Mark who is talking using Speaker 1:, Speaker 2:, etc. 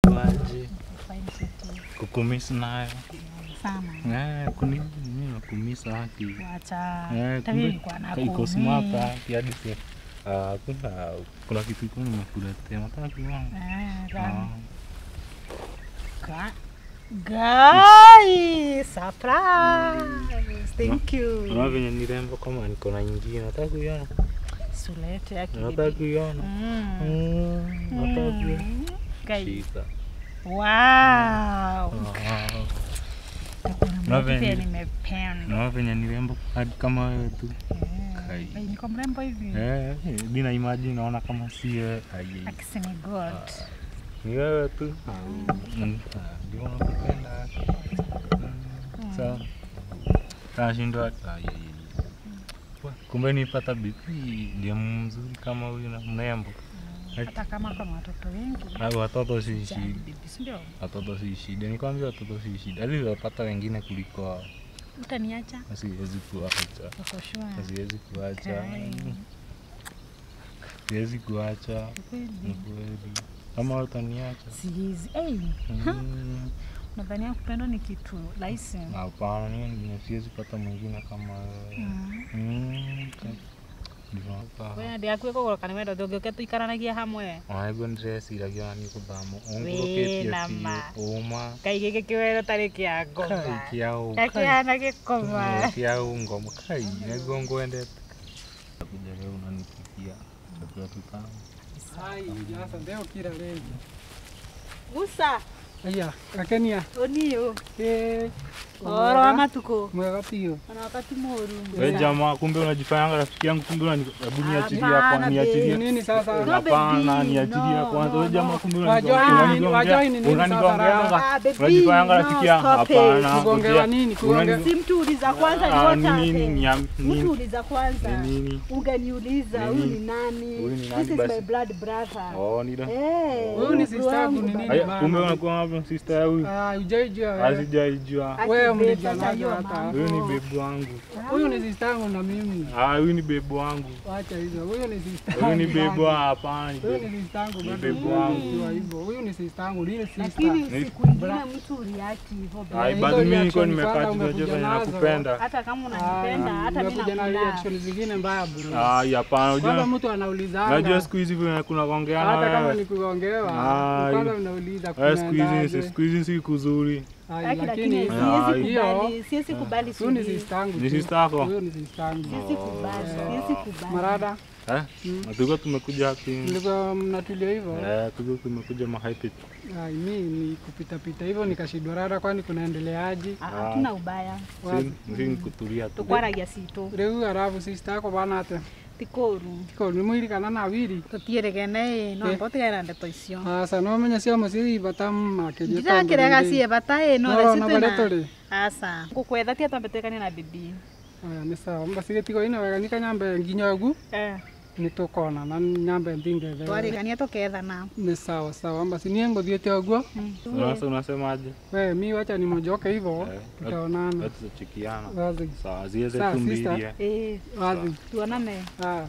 Speaker 1: Kwaje? Kukumisi nayo.
Speaker 2: Sana.
Speaker 1: Mimi nakumisa haki.
Speaker 2: Wacha. Tabii kwa na
Speaker 1: iko smart haki hadi si. Kuna kitu iko nimekuletea. Nataka kuona.
Speaker 2: Guys, surprise. Thank you.
Speaker 1: Unaona venye ni rembo kama niko na nyingine. Nataka kuiona.
Speaker 2: Sulete yake.
Speaker 1: Nataka kuiona. Nataka kuiona. Shika.
Speaker 2: Wow.
Speaker 1: Unaona venye ni rembo hadi kama wewe tu.
Speaker 2: Niko mrembo hivi.
Speaker 1: Bila imagine naona kama si wewe.
Speaker 2: Akisema God.
Speaker 1: Ni wewe tu. Ndio unapenda. Sawa. Tashinda. Kumbe nipata bibi ndio mzuri kama huyu na mrembo.
Speaker 2: Hata kama kuna watoto wengi.
Speaker 1: Watoto si shida.
Speaker 2: Ndio.
Speaker 1: Watoto si shida. Nikwambia watoto si shida. Hadi wapata wengine kuliko
Speaker 2: utaniacha?
Speaker 1: Siwezi kuacha.
Speaker 2: Uko sure?
Speaker 1: Siwezi kuacha. Siwezi kuacha. Kweli. Kama utaniacha.
Speaker 2: Siwezi. Nadhani kupenda ni kitu rahisi.
Speaker 1: Hapana, mimi siwezi pata mwingine kama wewe.
Speaker 2: Wewe ndio akweko kwa kanimeda dogoke tuikaranagia hamwe.
Speaker 1: Aigo ndress iragia ni kuthamo.
Speaker 2: Ongurukete
Speaker 1: uma.
Speaker 2: Kaigeke kiwero tariki ya ngoma.
Speaker 1: Kiao.
Speaker 2: Kakiana gikoma.
Speaker 1: Kiao ngoma kai. Nego ngwendete. Kuja leo unanipikia chakula tutamu.
Speaker 3: Sasa leo kila leo.
Speaker 2: Gusa.
Speaker 3: Aya, kakenia.
Speaker 2: Onio. Oro amatuko.
Speaker 3: Mwega pio.
Speaker 2: Ana wakati moru.
Speaker 1: Wewe jamaa, kumbe unajifanya rafiki yangu, kumbe unaniachilia kwa niachilia.
Speaker 3: Nini sasa?
Speaker 1: Hapana, niachilia kwanza. Wewe jamaa, kumbe
Speaker 3: unanigongea.
Speaker 1: Unajifanya rafiki yangu. Hapana.
Speaker 3: Kugongewa nini?
Speaker 2: Si mtu uliza kwanza ni wote.
Speaker 1: Nini?
Speaker 2: Mtu uliza kwanza.
Speaker 1: Nini?
Speaker 2: Ungeniuliza huyu ni nani? This is my blood brother.
Speaker 1: Oh, ni nani?
Speaker 3: Huyu ni sister yangu ni nini bana?
Speaker 1: Kumbe unakuwa hapo sister huyu.
Speaker 3: Hujaijua wewe.
Speaker 1: Asijaijua.
Speaker 3: Wewe mlijuanaje hata?
Speaker 1: Huyu ni babe wangu.
Speaker 3: Huyu ni sister yangu na mimi.
Speaker 1: Huyu ni babe wangu.
Speaker 3: Acha hizo. Huyu ni sister.
Speaker 1: Huyu ni babe hapana.
Speaker 3: Huyu ni sister yangu bado.
Speaker 1: Babe wangu.
Speaker 3: Hivyo. Huyu ni sister yangu, ni sister.
Speaker 2: Lakini siku nyingine mtu uliachi hivyo.
Speaker 1: Bado mimi niko nimekaa tu najua nakupenda.
Speaker 2: Hata kama unanipenda hata mimi
Speaker 3: nakupenda. Kuna reaction zingine mbaya bro.
Speaker 1: Hapana, unajua.
Speaker 3: Kwanza mtu anauliza.
Speaker 1: Unajua siku hizi kuna kuongeana wewe.
Speaker 3: Hata kama ni kuongewa. Kwanza unauliza
Speaker 1: kuna. Siku hizi si kuzuri.
Speaker 2: Lakini siwezi kubali.
Speaker 3: Huyu ni sister yangu.
Speaker 1: Ni sister yako?
Speaker 3: Huyu ni sister yangu.
Speaker 2: Siwezi kubali.
Speaker 3: Marada.
Speaker 1: Tulikuwa tumekuja hapi.
Speaker 3: Mlikuwa mnatulia hivyo?
Speaker 1: Tulikuwa tumekuja mahaipi.
Speaker 3: Mimi ni kupita hivyo nikashindwa rada, kwani kunaendeleaje?
Speaker 2: Hatuna ubaya.
Speaker 1: Mimi kutulia tu.
Speaker 2: Tukwaragia situ.
Speaker 3: Reu arabu sister yako bana ate.
Speaker 2: Tikoru
Speaker 3: ni mwiri kana na wiri.
Speaker 2: Tutieregene no mbotegera ndeto icio.
Speaker 3: Asa no menya cia muciri batam akeje
Speaker 2: to. Ndakirega cie batae no
Speaker 3: resitena.
Speaker 2: Asa. Ngukwetha tia twambetekane na bibi.
Speaker 3: Ni sawa. Mbasige tiko ina wega nikanyambe nginyagu. Ni tukona na nyambe ndinge thera.
Speaker 2: Twarigania tukethana.
Speaker 3: Ni sawa sawa. Mbasi nie ngothiete oguo.
Speaker 1: Unasemaje?
Speaker 3: Wewe mimi wacha nimojoke hivyo. Tutaonana.
Speaker 1: Tutachikiana.
Speaker 3: Wazi.
Speaker 1: Sawa, ziweze tumbirie.
Speaker 3: Wazi.
Speaker 2: Tuonane.
Speaker 1: Sawa.